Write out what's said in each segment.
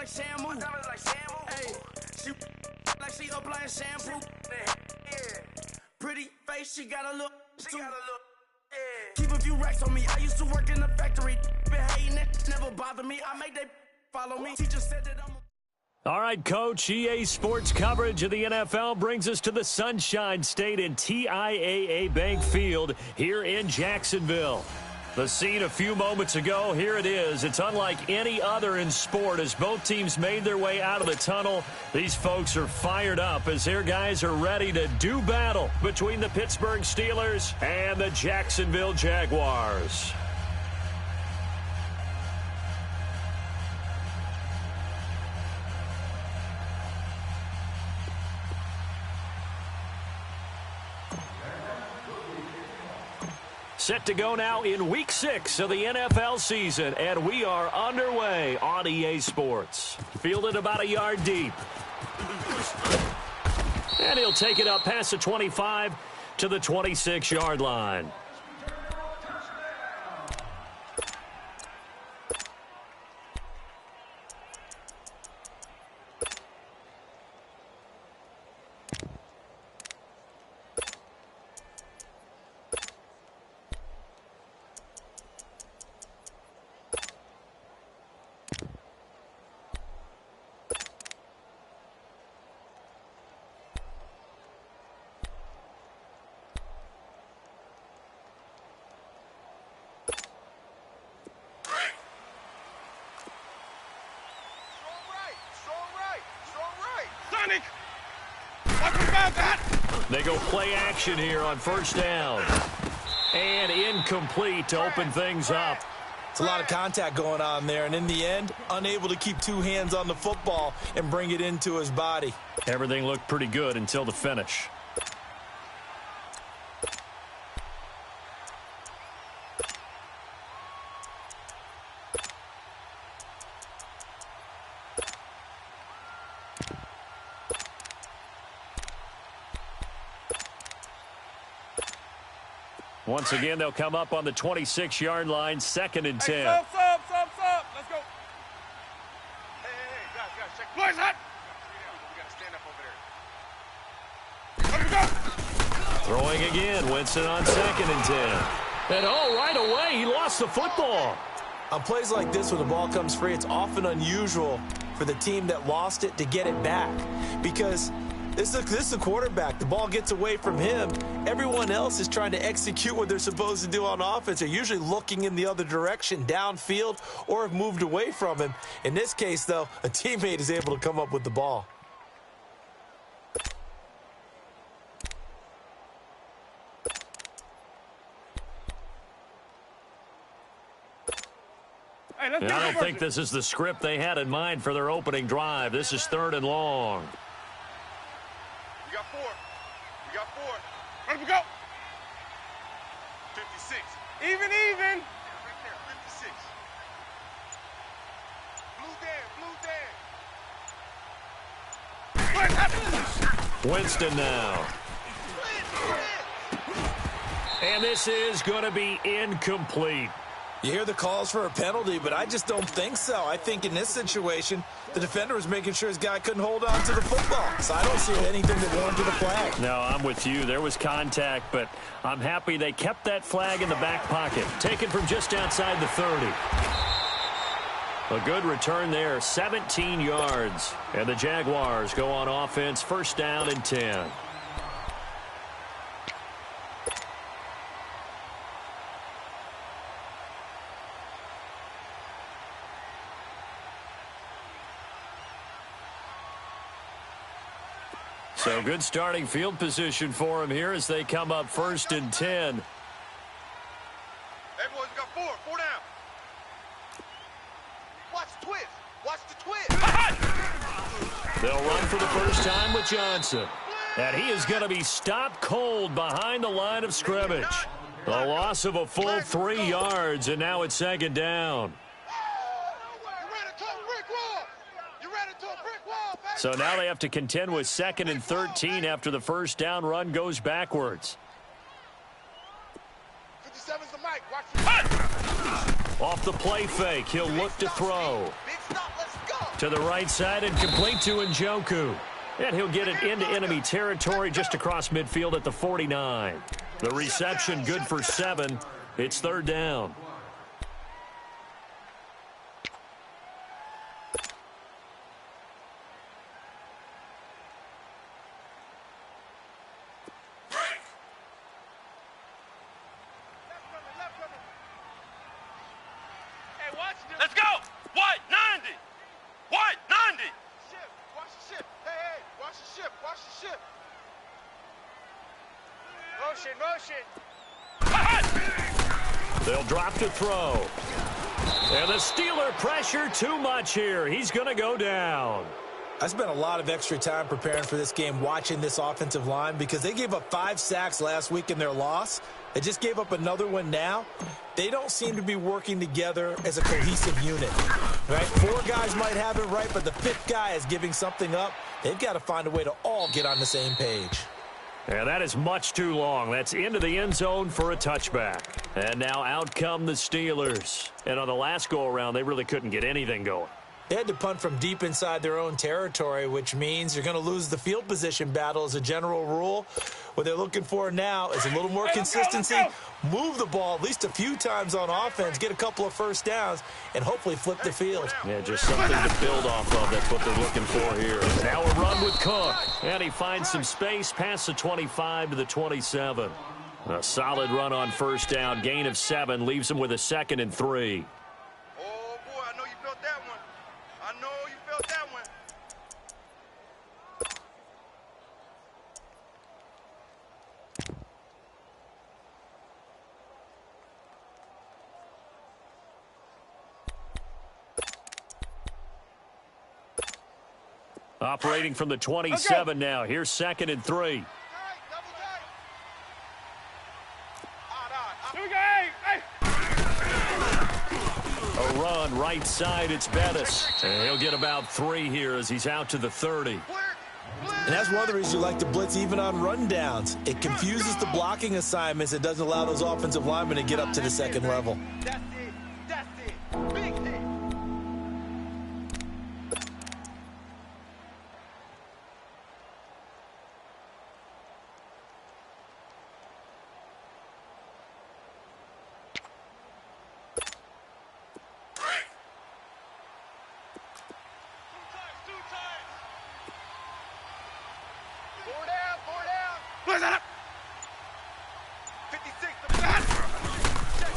shampoo. Hey, she like she applying shampoo. Pretty face, she got a look. Keep a few racks on me. I used to work in the factory. Been hating it, never bother me. I make they follow me. Teacher said that I'm All right, Coach, EA Sports coverage of the NFL brings us to the Sunshine State in TIAA Bank Field here in Jacksonville. The scene a few moments ago, here it is. It's unlike any other in sport as both teams made their way out of the tunnel. These folks are fired up as their guys are ready to do battle between the Pittsburgh Steelers and the Jacksonville Jaguars. Set to go now in Week 6 of the NFL season, and we are underway on EA Sports. Fielded about a yard deep. And he'll take it up past the 25 to the 26-yard line. They go play action here on first down. And incomplete to open things up. It's a lot of contact going on there, and in the end, unable to keep two hands on the football and bring it into his body. Everything looked pretty good until the finish. Once again, they'll come up on the 26-yard line, 2nd and 10. Hey, stop. Let's go. Hey, guys, check. Boys, hot. We got to stand up over there. Let's go. Throwing again, Winston on 2nd and 10. And right away, he lost the football. On plays like this, when the ball comes free, it's often unusual for the team that lost it to get it back. Because this is the quarterback. The ball gets away from him. Everyone else is trying to execute what they're supposed to do on offense. They're usually looking in the other direction, downfield, or have moved away from him. In this case, though, a teammate is able to come up with the ball. Hey, I don't think this is the script they had in mind for their opening drive. This is 3rd and long. We got 4. Ready to go. 56. Even. Right there, 56. Blue Dan. Winston now. And this is going to be incomplete. You hear the calls for a penalty, but I just don't think so. I think in this situation, the defender was making sure his guy couldn't hold on to the football. So I don't see anything that warranted a flag. No, I'm with you. There was contact, but I'm happy they kept that flag in the back pocket. Taken from just outside the 30. A good return there, 17 yards. And the Jaguars go on offense, 1st down and 10. So good starting field position for him here as they come up 1st and 10. Hey, boys, we got 4 down. Watch the twist. They'll run for the first time with Johnson. And he is going to be stopped cold behind the line of scrimmage. A loss of a full 3 yards, and now it's 2nd down. So now they have to contend with 2nd and 13 after the first down run goes backwards. 57's the mic. Watch. Off the play fake, he'll look to throw. Big stop, let's go. To the right side and complete to Njoku. And he'll get it into enemy territory just across midfield at the 49. The reception good for 7. It's third down. Let's go! What? 90! What? 90! Watch the ship. Hey, watch the ship. Watch the ship. Motion. They'll drop to throw. And the Steeler pressure too much here. He's going to go down. I spent a lot of extra time preparing for this game watching this offensive line because they gave up 5 sacks last week in their loss. They just gave up another one now. They don't seem to be working together as a cohesive unit, right? 4 guys might have it right, but the 5th guy is giving something up. They've got to find a way to all get on the same page. Yeah, that is much too long. That's into the end zone for a touchback. And now out come the Steelers. And on the last go-around, they really couldn't get anything going. They had to punt from deep inside their own territory, which means you're going to lose the field position battle as a general rule. What they're looking for now is a little more consistency, move the ball at least a few times on offense, get a couple of first downs, and hopefully flip the field. Yeah, just something to build off of. That's what they're looking for here. Now a run with Cook. And he finds some space past the 25 to the 27. A solid run on first down. Gain of 7 leaves him with a 2nd and 3. Oh, boy, I know you felt that one. I know you felt that one. Operating from the 27 now. Here's 2nd and 3. Double tight. Here we go, hey! A run right side. It's Bettis. And he'll get about 3 here as he's out to the 30. And that's one of the reasons you like to blitz even on rundowns. It confuses the blocking assignments. It doesn't allow those offensive linemen to get up to the second level. That's it. That's it. Big hit. Where's that? 56.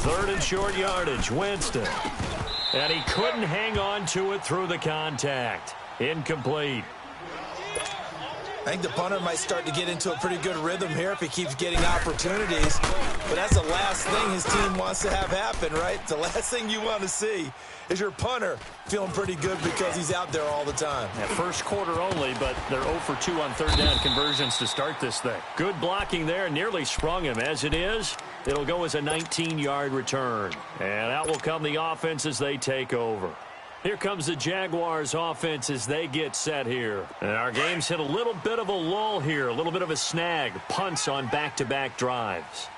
3rd and short yardage. Winston. And he couldn't hang on to it through the contact. Incomplete. I think the punter might start to get into a pretty good rhythm here if he keeps getting opportunities. But that's the last thing his team wants to have happen, right? The last thing you want to see is your punter feeling pretty good because he's out there all the time. Yeah, first quarter only, but they're 0 for 2 on 3rd down conversions to start this thing. Good blocking there, nearly sprung him. As it is, it'll go as a 19-yard return. And out will come the offense as they take over. Here comes the Jaguars offense as they get set here. And our game's hit a little bit of a lull here, a little bit of a snag. Punts on back-to-back drives.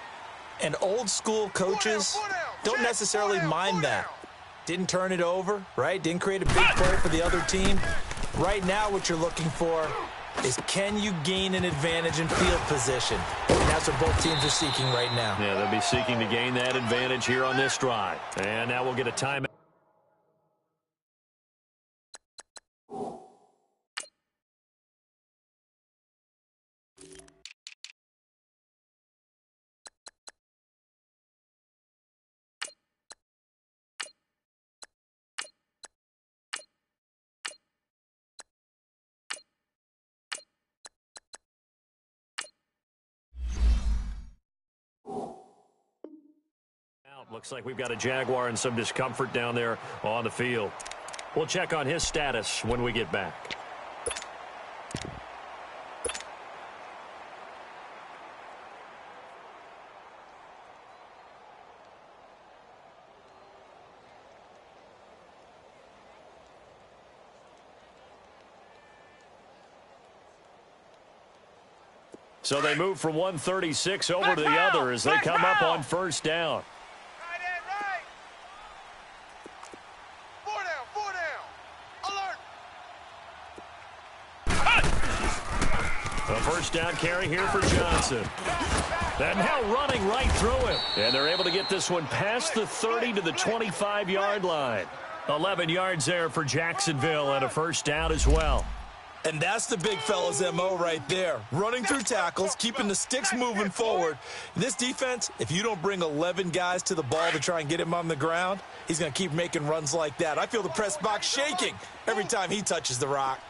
And old school coaches don't necessarily mind that. Didn't turn it over, right? Didn't create a big play for the other team. Right now what you're looking for is can you gain an advantage in field position? And that's what both teams are seeking right now. Yeah, they'll be seeking to gain that advantage here on this drive. And now we'll get a timeout. Looks like we've got a Jaguar and some discomfort down there on the field. We'll check on his status when we get back. So they move from 136 over to the other as they come up on first down. Right. 4 down. Alert. first down carry here for Johnson. And now running right through him. And they're able to get this one past the 30 to the 25-yard line. 11 yards there for Jacksonville and a first down as well. And that's the big fella's MO right there. Running through tackles, keeping the sticks moving forward. This defense, if you don't bring 11 guys to the ball to try and get him on the ground, he's going to keep making runs like that. I feel the press box shaking every time he touches the rock.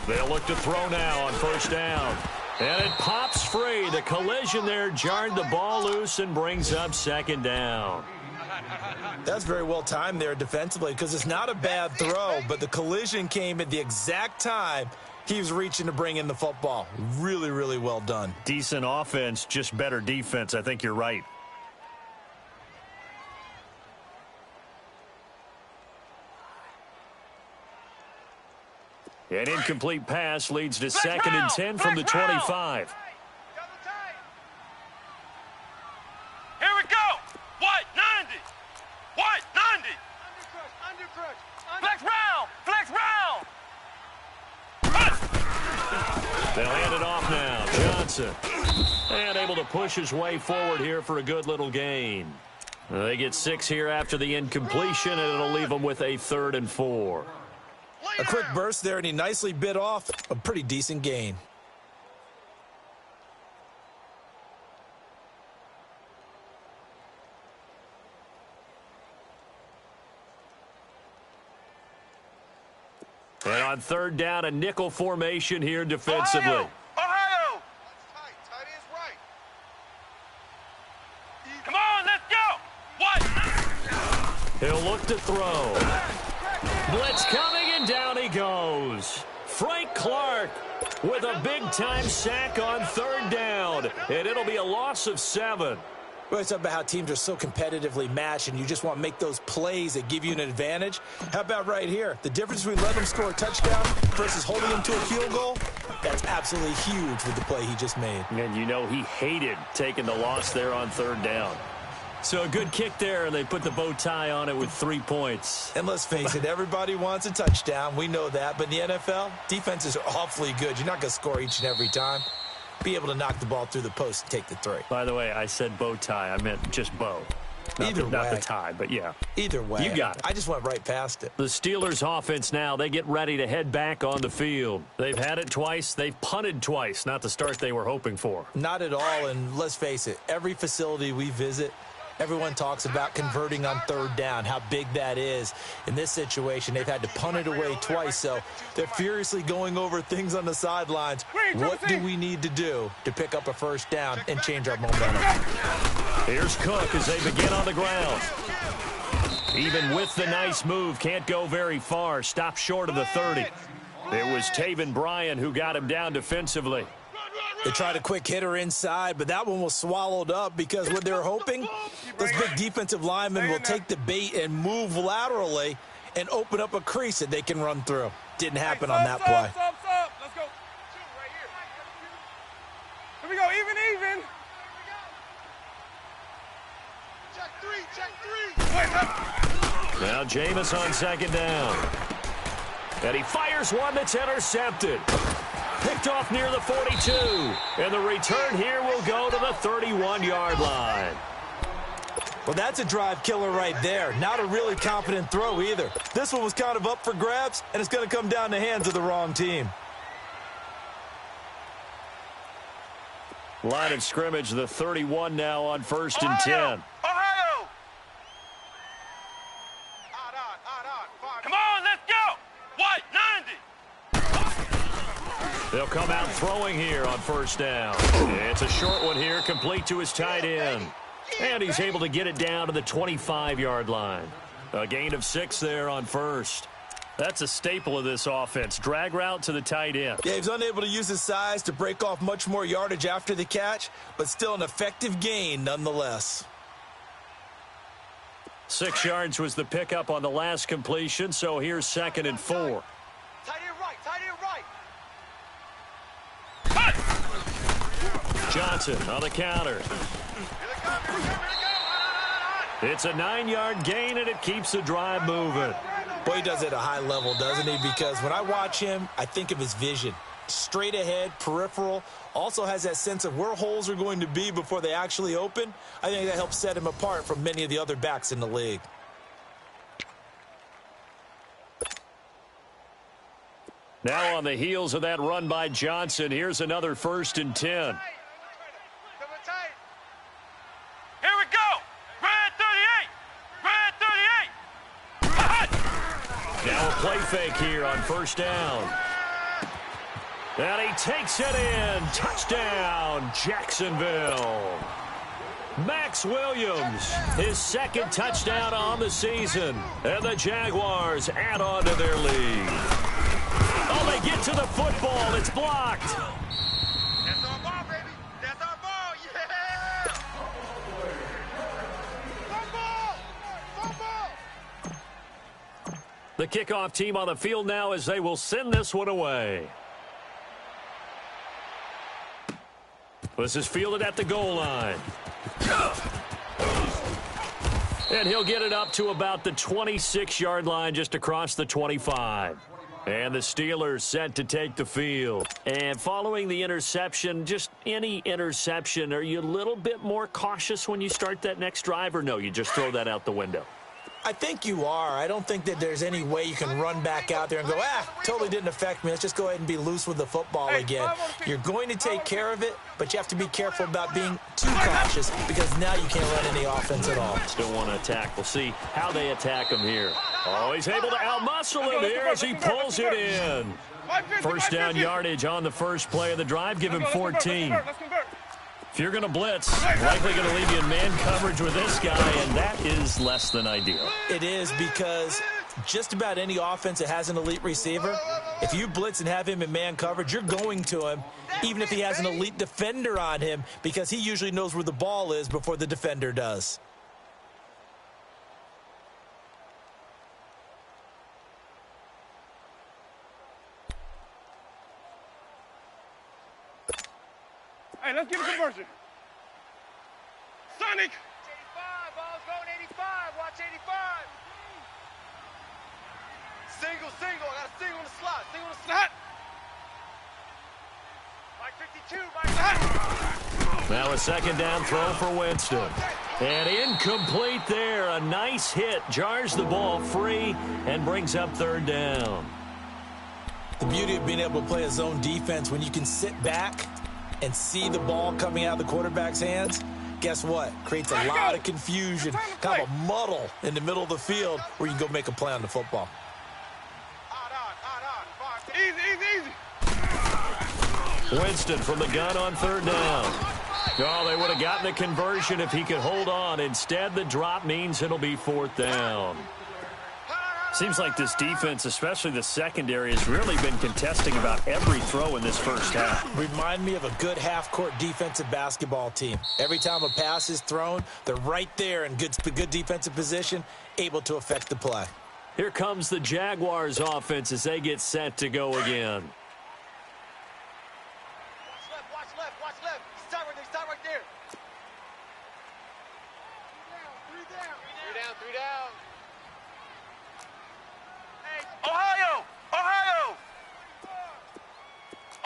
They'll look to throw now on first down. And it pops free. The collision there jarred the ball loose and brings up second down. That's very well timed there defensively because it's not a bad throw, but the collision came at the exact time he was reaching to bring in the football. Really, really well done. Decent offense, just better defense. I think you're right. An incomplete pass leads to second and 10 from the 25. Here we go. White 90. White 90. Flex round. Flex round. They'll hand it off now. Johnson. And able to push his way forward here for a good little gain. They get 6 here after the incompletion, and it'll leave them with a 3rd and 4. A quick burst there, and he nicely bit off a pretty decent gain. And on 3rd down, a nickel formation here defensively. Ohio. Ohio. That's tight. Tight is right. Come on, let's go. What? He'll look to throw. Blitz coming, and down he goes. Frank Clark with a big-time sack on 3rd down, and it'll be a loss of 7. Well, it's about how teams are so competitively matched, and you just want to make those plays that give you an advantage. How about right here? The difference between letting them score a touchdown versus holding them to a field goal, that's absolutely huge with the play he just made. And you know he hated taking the loss there on 3rd down. So a good kick there, and they put the bow tie on it with 3 points. And let's face it, everybody wants a touchdown. We know that. But in the NFL, defenses are awfully good. You're not going to score each and every time. Be able to knock the ball through the post and take the 3. By the way, I said bow tie. I meant just bow. Not the tie, but yeah. Either way. You got it. I just went right past it. The Steelers offense now, they get ready to head back on the field. They've had it twice. They've punted twice. Not the start they were hoping for. Not at all, and let's face it, every facility we visit, everyone talks about converting on 3rd down, how big that is. In this situation, they've had to punt it away twice, so they're furiously going over things on the sidelines. What do we need to do to pick up a first down and change our momentum? Here's Cook as they begin on the ground. Even with the nice move, can't go very far. Stopped short of the 30. It was Taven Bryan who got him down defensively. They tried a quick hitter inside, but that one was swallowed up because what they're hoping, those big defensive linemen will take the bait and move laterally and open up a crease that they can run through. Didn't happen on that play. Let's go. Here we go, even. Check 3. Now Jameis on 2nd down. And he fires one that's intercepted. Picked off near the 42. And the return here will go to the 31-yard line. Well, that's a drive killer right there. Not a really confident throw either. This one was kind of up for grabs, and it's going to come down the hands of the wrong team. Line of scrimmage, the 31 now on 1st and 10. Ohio. Come on, let's go. White 90. They'll come out throwing here on 1st down. It's a short one here, complete to his tight end. And he's able to get it down to the 25-yard line. A gain of 6 there on 1st. That's a staple of this offense. Drag route to the tight end. Yeah, he's unable to use his size to break off much more yardage after the catch, but still an effective gain nonetheless. 6 yards was the pickup on the last completion, so here's 2nd and 4. Tight end right. Johnson on the counter. It's a 9-yard gain, and it keeps the drive moving. Boy, he does it at a high level, doesn't he? Because when I watch him, I think of his vision. Straight ahead, peripheral, also has that sense of where holes are going to be before they actually open. I think that helps set him apart from many of the other backs in the league. Now on the heels of that run by Johnson, here's another 1st and 10. Here we go. Red 38. Red 38. Now a play fake here on 1st down. And he takes it in. Touchdown, Jacksonville. Max Williams, his 2nd touchdown on the season. And the Jaguars add on to their lead. Oh, they get to the football. It's blocked. That's our ball, baby. That's our ball. Yeah. Football. The kickoff team on the field now as they will send this one away. This is fielded at the goal line. And he'll get it up to about the 26-yard line, just across the 25. And the Steelers set to take the field. And following the interception, just any interception, are you a little bit more cautious when you start that next drive, or no, you just throw that out the window? I think you are. I don't think that there's any way you can run back out there and go, totally didn't affect me. Let's just go ahead and be loose with the football again. You're going to take care of it, but you have to be careful about being too cautious because now you can't run any offense at all. Still want to attack. We'll see how they attack him here. Oh, he's able to outmuscle him here as he pulls it in. 1st down yardage on the first play of the drive. Give him 14. If you're going to blitz, likely going to leave you in man coverage with this guy, and that is less than ideal. It is, because just about any offense that has an elite receiver, if you blitz and have him in man coverage, you're going to him, even if he has an elite defender on him, because he usually knows where the ball is before the defender does. Hey, let's get a conversion. Sonic! 85, ball's going 85. Watch 85. Single. I got a single in the slot. Single in the slot. Mike 52, Mike. Now a 2nd down throw for Winston. And incomplete there. A nice hit. Jars the ball free and brings up 3rd down. The beauty of being able to play a zone defense when you can sit back and see the ball coming out of the quarterback's hands, guess what? Creates a lot of confusion, kind of a muddle in the middle of the field where you can go make a play on the football. Easy. Winston from the gun on 3rd down. Oh, they would have gotten the conversion if he could hold on. Instead, the drop means it'll be 4th down. Seems like this defense, especially the secondary, has really been contesting about every throw in this first half. Remind me of a good half-court defensive basketball team. Every time a pass is thrown, they're right there in good defensive position, able to affect the play. Here comes the Jaguars offense as they get set to go again. Watch left. Stop right there. 3 down.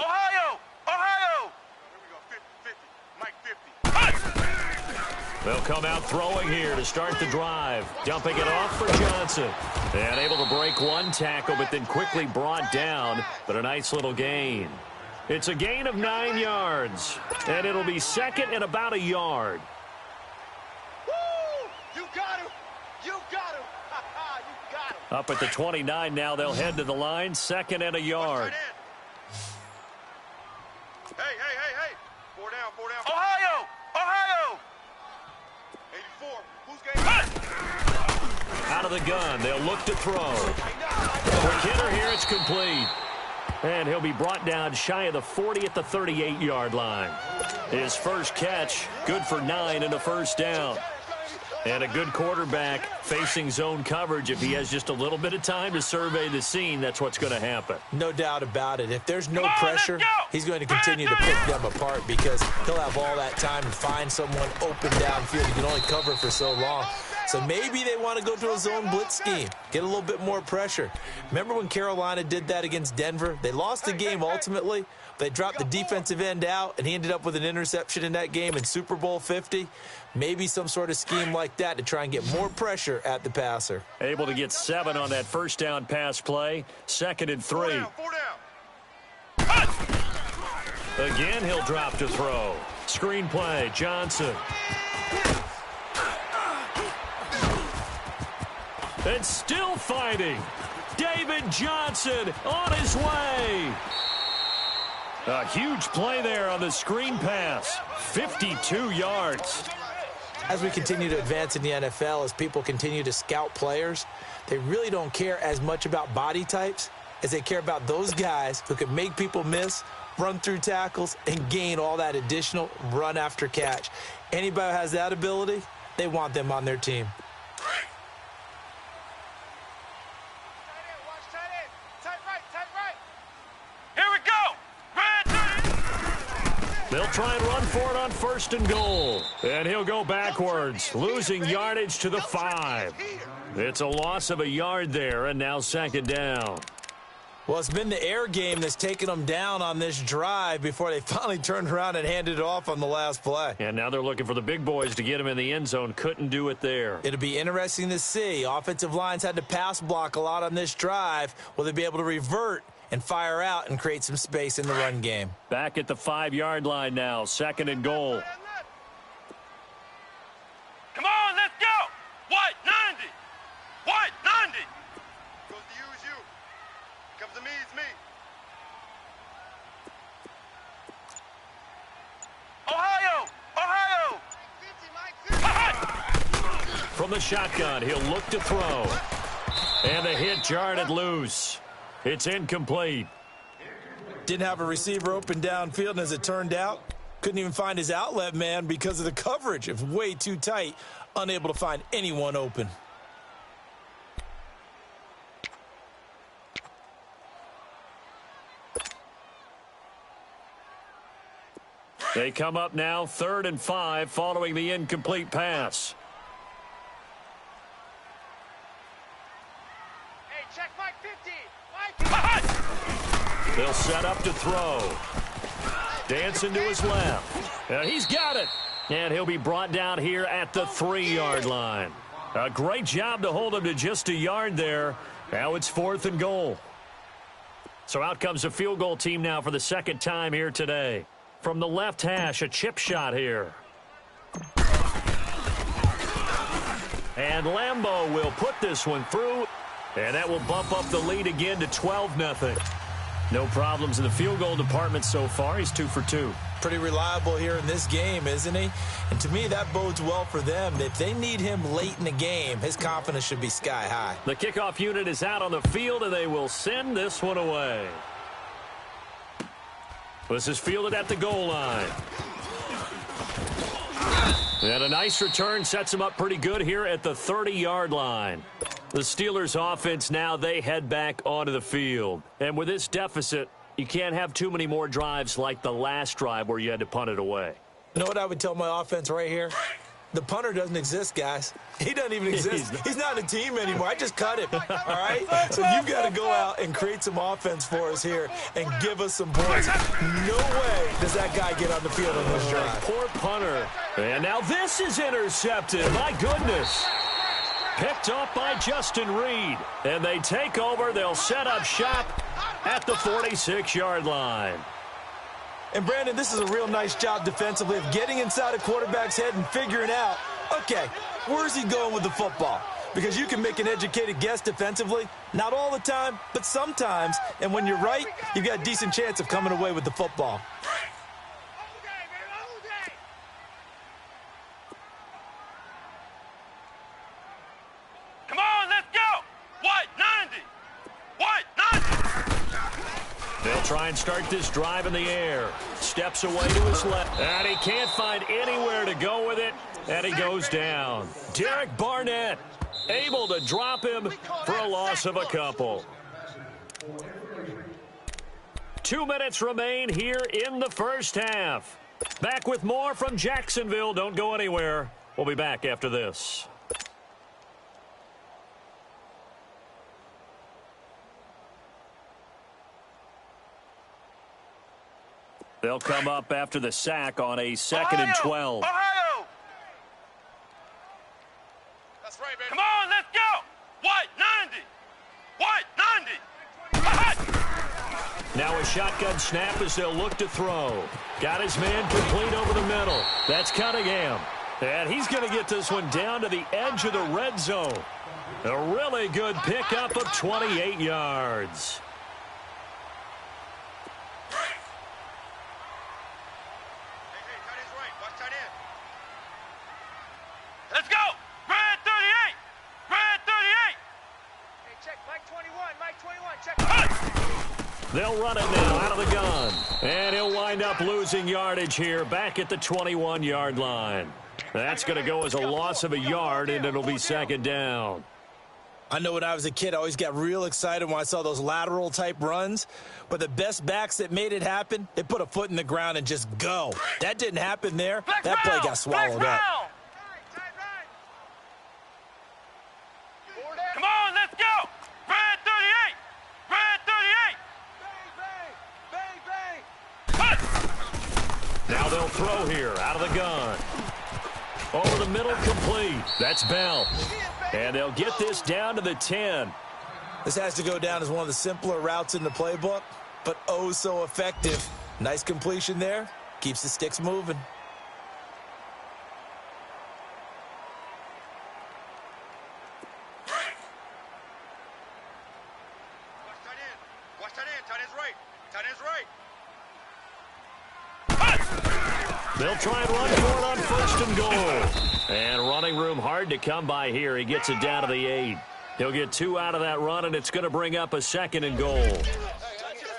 Ohio! Here we go, 50. Mike 50. They'll come out throwing here to start the drive. Dumping it off for Johnson. And able to break one tackle, but then quickly brought down. But a nice little gain. It's a gain of 9 yards. And it'll be 2nd and about a yard. Woo! You got him! You got him! Up at the 29 now, they'll head to the line. 2nd and a yard. Hey. 4 down. Ohio! 84. Who's game? Out of the gun. They'll look to throw. Quick hitter here. It's complete. And he'll be brought down shy of the 40 at the 38-yard line. His first catch, good for 9 and a 1st down. And a good quarterback facing zone coverage. If he has just a little bit of time to survey the scene, that's what's going to happen. No doubt about it. If there's no pressure, he's going to continue to pick them apart because he'll have all that time to find someone open downfield. He can only cover for so long. So maybe they want to go to a zone blitz scheme, get a little bit more pressure. Remember when Carolina did that against Denver? They lost the game ultimately. They dropped the defensive end out, and he ended up with an interception in that game in Super Bowl 50. Maybe some sort of scheme like that to try and get more pressure at the passer. Able to get 7 on that first down pass play. 2nd and 3. Four down. Again, he'll drop to throw. Screen play, Johnson. And still fighting. David Johnson on his way. A huge play there on the screen pass. 52 yards. As we continue to advance in the NFL, as people continue to scout players, they really don't care as much about body types as they care about those guys who can make people miss, run through tackles, and gain all that additional run after catch. Anybody who has that ability, they want them on their team. They'll try and run for it on 1st and goal. And he'll go backwards, losing yardage to the 5. It's a loss of a yard there, and now 2nd down. Well, it's been the air game that's taken them down on this drive before they finally turned around and handed it off on the last play. And now they're looking for the big boys to get him in the end zone. Couldn't do it there. It'll be interesting to see. Offensive lines had to pass block a lot on this drive. Will they be able to revert and fire out and create some space in the run game? Back at the 5-yard line now, 2nd and goal. Come on, let's go. White 90. White 90. Goes to use you. Comes to me, it's me. Ohio. From the shotgun, he'll look to throw. And the hit jarred loose. It's incomplete. Didn't have a receiver open downfield, and as it turned out, couldn't even find his outlet man because of the coverage. It was way too tight, unable to find anyone open. They come up now 3rd and 5 following the incomplete pass. Hey, check Mike 50. They'll set up to throw. Dancing to his left. He's got it. And he'll be brought down here at the 3-yard line. A great job to hold him to just a yard there. Now it's 4th and goal. So out comes a field goal team now for the 2nd time here today. From the left hash, a chip shot here. And Lambeau will put this one through. And that will bump up the lead again to 12-0. No problems in the field goal department so far. He's 2 for 2. Pretty reliable here in this game, isn't he? And to me, that bodes well for them. If they need him late in the game, his confidence should be sky high. The kickoff unit is out on the field, and they will send this one away. This is fielded at the goal line. And a nice return sets him up pretty good here at the 30-yard line. The Steelers offense now, they head back onto the field. And with this deficit, you can't have too many more drives like the last drive where you had to punt it away. You know what I would tell my offense right here? The punter doesn't exist, guys. He doesn't even exist. He's not a team anymore. I just cut him, all right? So you've got to go out and create some offense for us here and give us some points. No way does that guy get on the field on this drive. Poor punter. And now this is intercepted. My goodness. Picked up by Justin Reed. And they take over. They'll set up shop at the 46-yard line. And, Brandon, this is a real nice job defensively of getting inside a quarterback's head and figuring out, okay, where's he going with the football? Because you can make an educated guess defensively. Not all the time, but sometimes. And when you're right, you've got a decent chance of coming away with the football. Come on, let's go! White 90! White 90! They'll try and start this drive in the air. Steps away to his left. And he can't find anywhere to go with it. And he goes down. Derek Barnett able to drop him for a loss of a couple. 2 minutes remain here in the first half. Back with more from Jacksonville. Don't go anywhere. We'll be back after this. They'll come up after the sack on a 2nd and 12. Ohio! That's right, baby. Come on, let's go! What? 90! What? 90! Now a shotgun snap as they'll look to throw. Got his man complete over the middle. That's Cunningham. And he's going to get this one down to the edge of the red zone. A really good pickup of 28 yards. Let's go! Red 38! Red 38! Hey, check Mike 21, Mike 21, check. They'll run it now out of the gun. And he'll wind up losing yardage here back at the 21-yard line. That's going to go as a loss of a yard, and it'll be 2nd down. I know when I was a kid, I always got real excited when I saw those lateral-type runs. But the best backs that made it happen, they put a foot in the ground and just go. That didn't happen there. That play got swallowed up. Come on, let's go! Red 38! Red 38! Now they'll throw here out of the gun. Over the middle, complete. That's Bell. And they'll get this down to the 10. This has to go down as one of the simpler routes in the playbook, but oh so effective. Nice completion there. Keeps the sticks moving. Watch tight end. Tight end's right. Tight end's right. They'll try and run for it on 1st and goal. And running room hard to come by here. He gets it down to the 8. He'll get 2 out of that run, and it's going to bring up a 2nd and goal.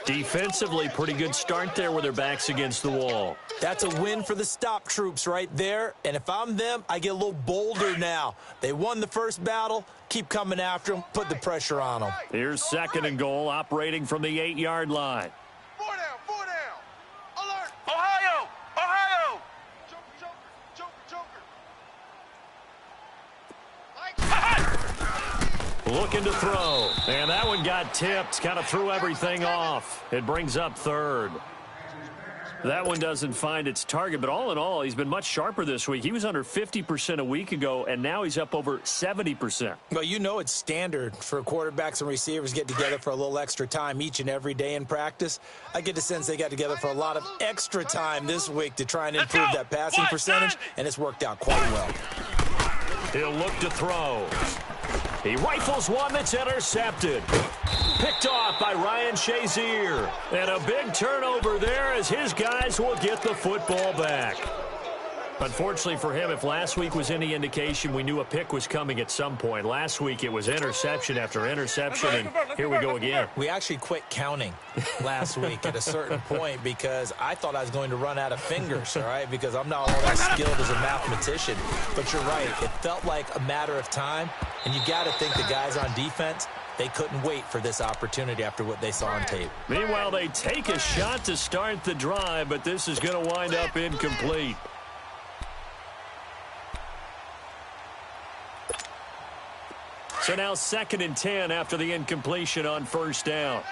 Defensively, pretty good start there with their backs against the wall. That's a win for the stop troops right there. And if I'm them, I get a little bolder now. They won the first battle. Keep coming after them. Put the pressure on them. Here's 2nd and goal, operating from the 8-yard line. 4 down. 4 down. Alert. Ohio. Ohio. Joker. Looking to throw. And that one got tipped. Kind of threw everything off. It brings up 3rd. That one doesn't find its target, but all in all, he's been much sharper this week. He was under 50% a week ago, and now he's up over 70%. Well, you know it's standard for quarterbacks and receivers get together for a little extra time each and every day in practice. I get the sense they got together for a lot of extra time this week to try and improve that passing percentage, and it's worked out quite well. He'll look to throw. He rifles one that's intercepted. Picked off by Ryan Shazier. And a big turnover there as his guys will get the football back. Unfortunately for him, if last week was any indication, we knew a pick was coming at some point. Last week it was interception after interception, and here we go again. We actually quit counting last week at a certain point because I thought I was going to run out of fingers, all right, because I'm not all that skilled as a mathematician. But you're right. It felt like a matter of time, and you got to think the guys on defense, they couldn't wait for this opportunity after what they saw on tape. Meanwhile, they take a shot to start the drive, but this is going to wind up incomplete. So now 2nd and 10 after the incompletion on 1st down.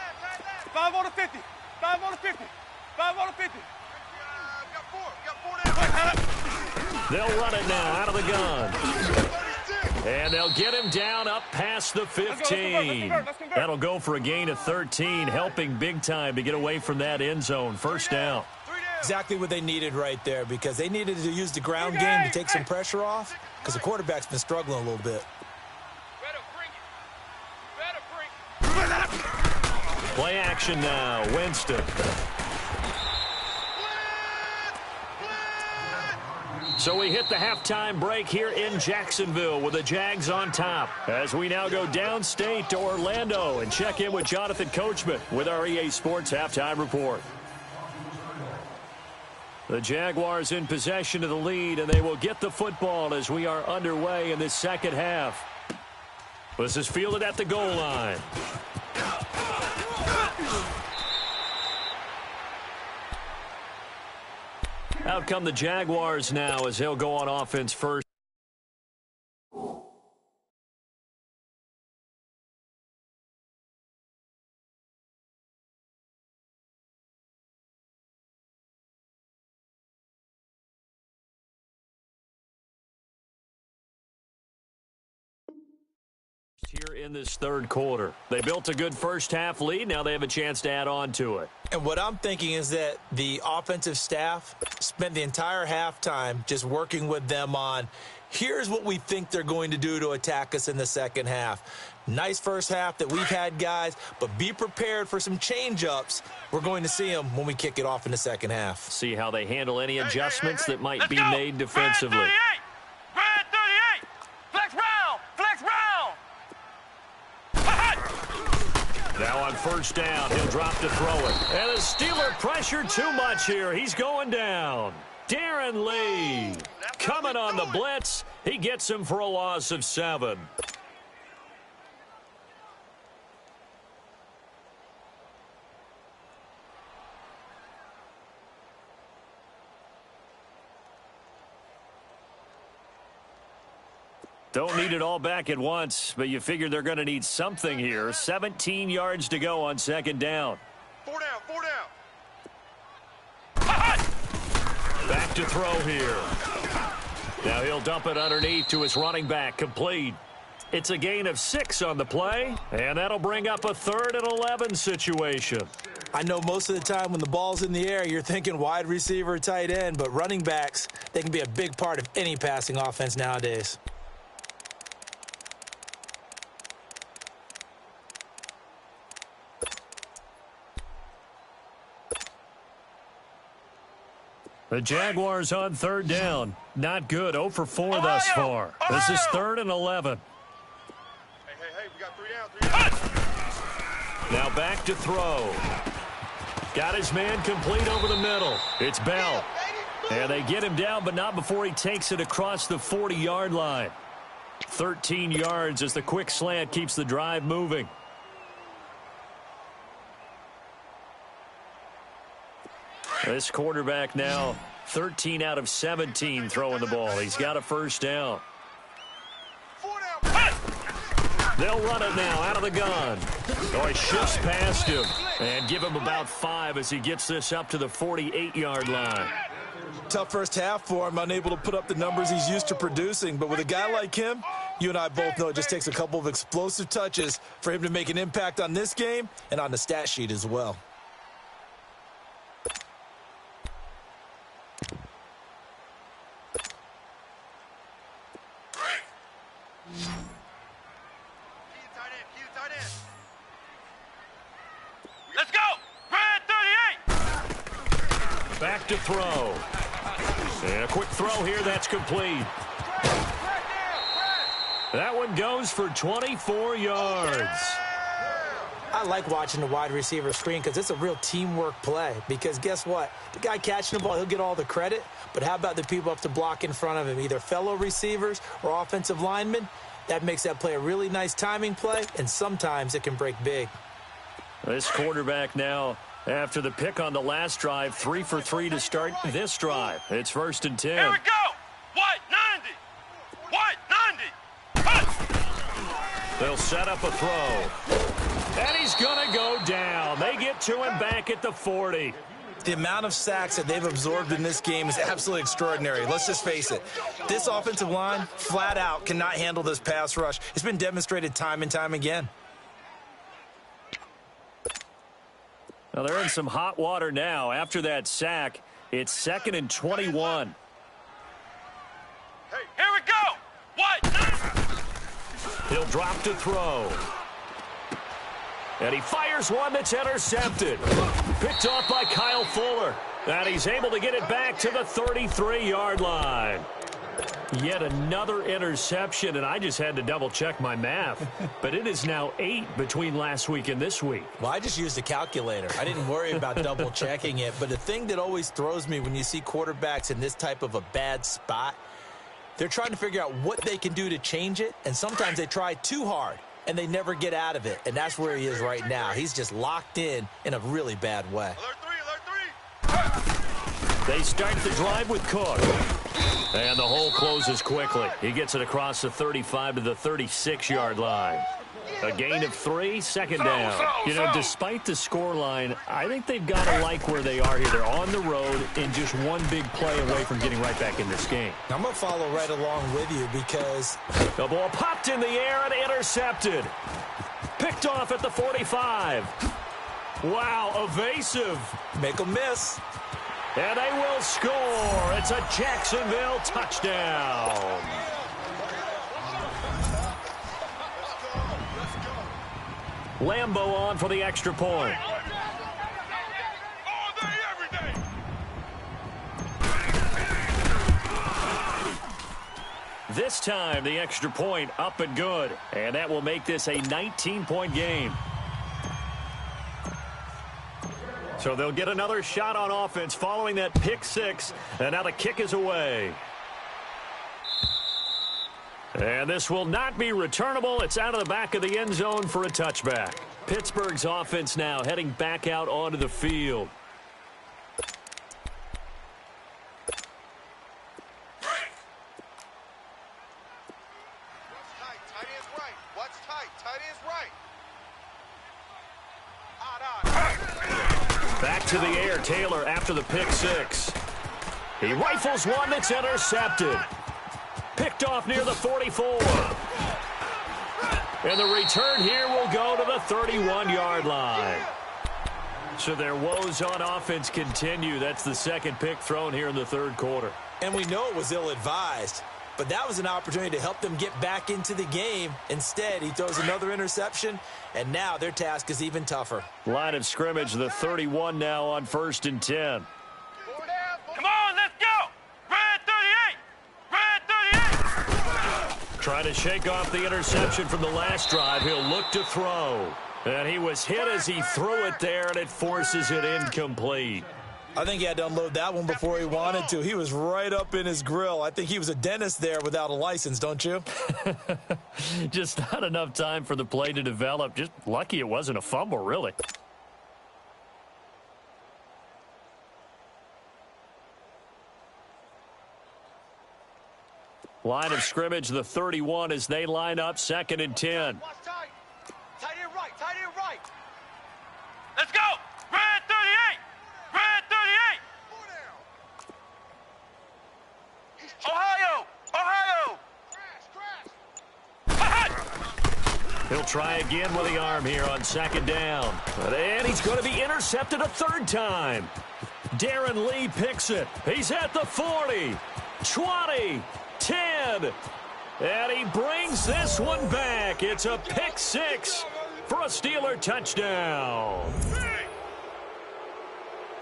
5 on the 50. 5 on the 50. 5 on the 50. Got 4 down. They'll run it now out of the gun. And they'll get him down up past the 15. That'll go for a gain of 13, helping big time to get away from that end zone. 1st down. Exactly what they needed right there because they needed to use the ground game to take some pressure off because the quarterback's been struggling a little bit. Play action now. Winston. So we hit the halftime break here in Jacksonville with the Jags on top. As we now go downstate to Orlando and check in with Jonathan Coachman with our EA Sports Halftime Report. The Jaguars in possession of the lead, and they will get the football as we are underway in this second half. This is fielded at the goal line. Out come the Jaguars now as they'll go on offense first. In this third quarter. They built a good first-half lead. Now they have a chance to add on to it. And what I'm thinking is that the offensive staff spent the entire halftime just working with them on, here's what we think they're going to do to attack us in the second half. Nice first half that we've had, guys, but be prepared for some change-ups. We're going to see them when we kick it off in the second half. See how they handle any adjustments that might be made defensively. Red 38! Flex round! Flex round! Now on first down, he'll drop to throw it. And the Steeler pressure too much here. He's going down. Darren Lee coming on the blitz. He gets him for a loss of 7. Don't need it all back at once, but you figure they're going to need something here. 17 yards to go on second down. 4 down, 4 down. Back to throw here. Now he'll dump it underneath to his running back, complete. It's a gain of 6 on the play, and that'll bring up a 3rd and 11 situation. I know most of the time when the ball's in the air, you're thinking wide receiver, tight end, but running backs, they can be a big part of any passing offense nowadays. The Jaguars on third down. Not good. 0 for 4 thus far. This is 3rd and 11. Hey, we got 3 down. Now back to throw. Got his man complete over the middle. It's Bell. And they get him down, but not before he takes it across the 40-yard line. 13 yards as the quick slant keeps the drive moving. This quarterback now 13 out of 17 throwing the ball. He's got a first down. 4 down. They'll run it now out of the gun. Oh, he shifts past him and give him about 5 as he gets this up to the 48-yard line. Tough first half for him, unable to put up the numbers he's used to producing. But with a guy like him, you and I both know it just takes a couple of explosive touches for him to make an impact on this game and on the stat sheet as well. Let's go! Red 38! Back to throw. And a quick throw here, that's complete. That one goes for 24 yards. I like watching the wide receiver screen because it's a real teamwork play. Because guess what? The guy catching the ball, he'll get all the credit. But how about the people up to block in front of him, either fellow receivers or offensive linemen? That makes that play a really nice timing play, and sometimes it can break big. This quarterback now, after the pick on the last drive, 3 for 3 to start this drive. It's 1st and 10. Here we go! White 90! White 90! They'll set up a throw. And he's going to go down. They get to him back at the 40. The amount of sacks that they've absorbed in this game is absolutely extraordinary. Let's just face it. This offensive line, flat out, cannot handle this pass rush. It's been demonstrated time and time again. Well, they're in some hot water now. After that sack, it's 2nd and 21. Hey, here we go! White! He'll drop to throw. And he fires one that's intercepted. Picked off by Kyle Fuller. And he's able to get it back to the 33-yard line. Yet another interception, and I just had to double-check my math. But it is now 8 between last week and this week. Well, I just used a calculator. I didn't worry about double-checking it. But the thing that always throws me when you see quarterbacks in this type of a bad spot, they're trying to figure out what they can do to change it, and sometimes they try too hard, and they never get out of it. And that's where he is right now. He's just locked in a really bad way. Alert 3! They start the drive with Cook. And the hole closes quickly. He gets it across the 35 to the 36-yard line. A gain of 3, second down. You know, despite the scoreline, I think they've got to like where they are here. They're on the road and just one big play away from getting right back in this game. I'm going to follow right along with you because the ball popped in the air and intercepted. Picked off at the 45. Wow, evasive. Make them miss. And they will score. It's a Jacksonville touchdown. Lambo on for the extra point. This time, the extra point up and good. And that will make this a 19-point game. So they'll get another shot on offense following that pick six. And now the kick is away. And this will not be returnable. It's out of the back of the end zone for a touchback. Pittsburgh's offense now heading back out onto the field. Back to the air, Taylor after the pick six. He rifles one that's intercepted. Picked off near the 44. And the return here will go to the 31-yard line. So their woes on offense continue. That's the second pick thrown here in the third quarter. And we know it was ill-advised, but that was an opportunity to help them get back into the game. Instead, he throws another interception, and now their task is even tougher. Line of scrimmage, the 31 now on 1st and 10. Come on, let's go! Red 38! Red 38! Trying to shake off the interception from the last drive. He'll look to throw. And he was hit as he threw it there, and it forces it incomplete. I think he had to unload that one before he wanted to. He was right up in his grill. I think he was a dentist there without a license, don't you? Just not enough time for the play to develop. Just lucky it wasn't a fumble, really. Line of scrimmage, the 31 as they line up 2nd and 10. Tight end right, tight end right. Let's go! Red 38! Red 38! Ohio! Ohio! He'll try again with the arm here on 2nd down. And he's going to be intercepted a 3rd time. Darren Lee picks it. He's at the 40, 20, 10. And he brings this one back. It's a pick six for a Steeler touchdown.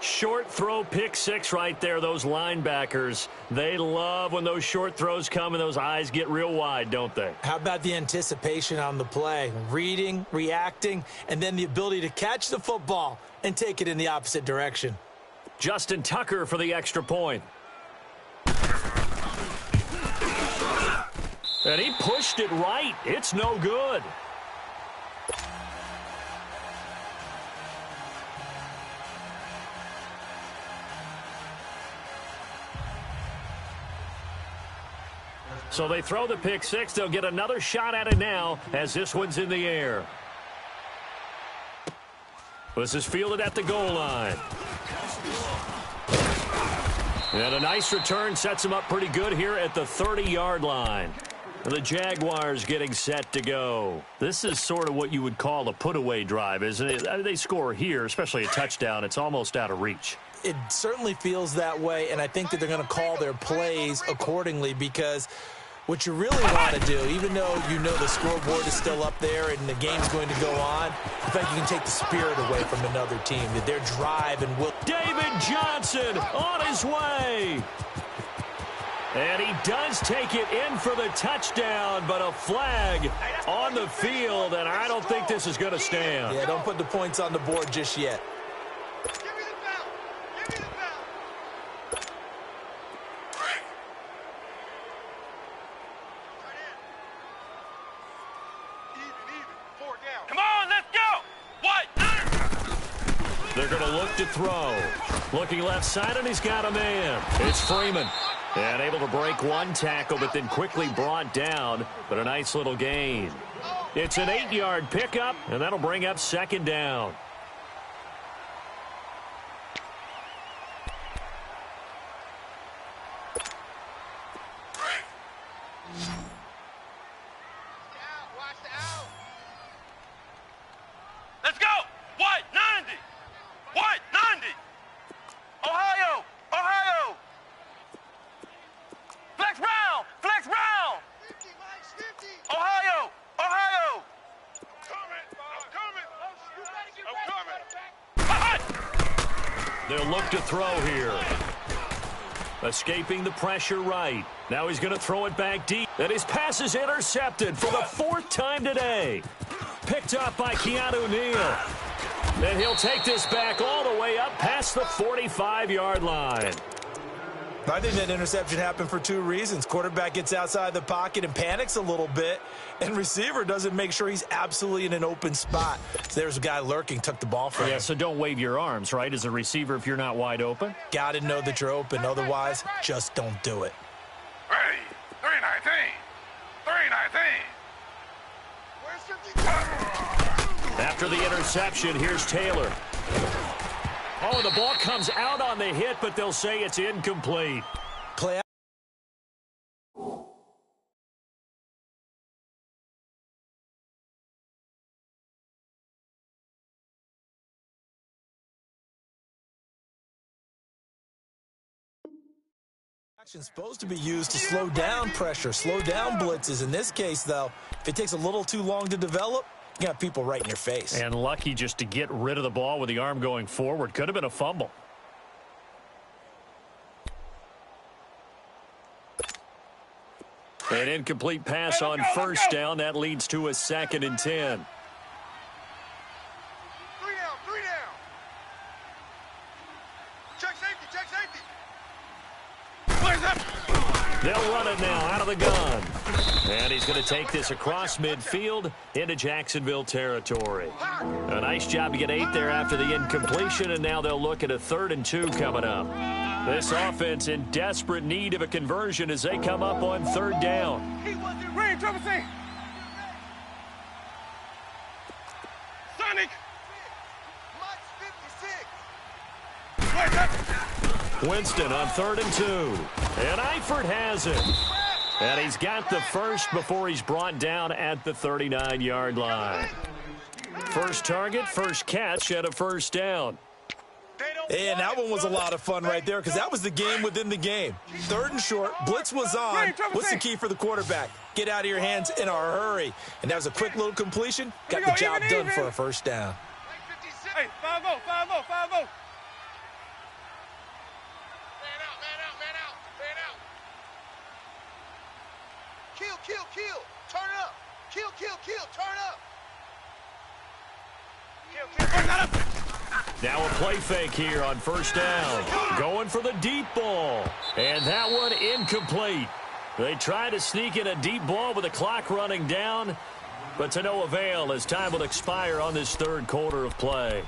Short throw pick six right there. Those linebackers, they love when those short throws come and those eyes get real wide, don't they? How about the anticipation on the play? Reading, reacting, and then the ability to catch the football and take it in the opposite direction. Justin Tucker for the extra point. And he pushed it right. It's no good. So they throw the pick six. They'll get another shot at it now as this one's in the air. This is fielded at the goal line. And a nice return sets him up pretty good here at the 30-yard line. The Jaguars getting set to go. This is sort of what you would call a put-away drive, isn't it? I mean, they score here, especially a touchdown. It's almost out of reach. It certainly feels that way, and I think that they're going to call their plays accordingly because what you really want to do, even though you know the scoreboard is still up there and the game's going to go on, in fact, you can take the spirit away from another team, that their drive and will. David Johnson on his way. And he does take it in for the touchdown, but a flag on the field, and I don't think this is going to stand. Yeah, don't put the points on the board just yet. Give me the bell. Give me the bell. Even. 4 down. Come on, let's go! What? They're going to look to throw. Looking left side, and he's got a man. It's Freeman. And able to break one tackle, but then quickly brought down. But a nice little gain. It's an 8-yard pickup, and that'll bring up second down. Let's go. What? 90. What? 90. Ohio. Ohio. Flex round. Flex round. 50, Mike's 50. Ohio. Ohio. I'm coming. They'll look to throw here. Escaping the pressure right. Now he's going to throw it back deep. And his pass is intercepted for the 4th time today. Picked up by Keanu Neal. And he'll take this back all the way up past the 45-yard line. I think that interception happened for 2 reasons. Quarterback gets outside the pocket and panics a little bit, and receiver doesn't make sure he's absolutely in an open spot. So there's a guy lurking, took the ball from him. Yeah, so don't wave your arms, right, as a receiver if you're not wide open. Got to know that you're open. Otherwise, just don't do it. Ready. 319. 319. Where's 52? After the interception, here's Taylor. Oh, the ball comes out on the hit, but they'll say it's incomplete. Play action supposed to be used to slow down pressure, slow down blitzes. In this case, though, if it takes a little too long to develop, you got people right in your face. And lucky just to get rid of the ball with the arm going forward. Could have been a fumble. An incomplete pass on first down. That leads to a 2nd and 10. 3 down, 3 down. Check safety, check safety. Where's that? They'll run it now out of the gun. And he's going to take this across midfield into Jacksonville territory. A nice job to get 8 there after the incompletion, and now they'll look at a 3rd and 2 coming up. This offense in desperate need of a conversion as they come up on 3rd down. He wasn't ready, trouble say. Sonic. Mike's 56. Where's that? Winston on 3rd and 2. And Eifert has it. And he's got the first before he's brought down at the 39-yard line. First target, first catch, and a first down. And that one was a lot of fun right there because that was the game within the game. 3rd and short, blitz was on. What's the key for the quarterback? Get out of your hands in a hurry. And that was a quick little completion. Got the job done for a first down. Hey, 5-0, 5-0, 5-0. Man out, man out, man out, man out. Kill, kill, kill. Turn up. Kill, kill, kill. Turn up. Kill, kill, turn that up. Now a play fake here on first down. Going for the deep ball. And that one incomplete. They try to sneak in a deep ball with the clock running down, but to no avail as time will expire on this 3rd quarter of play.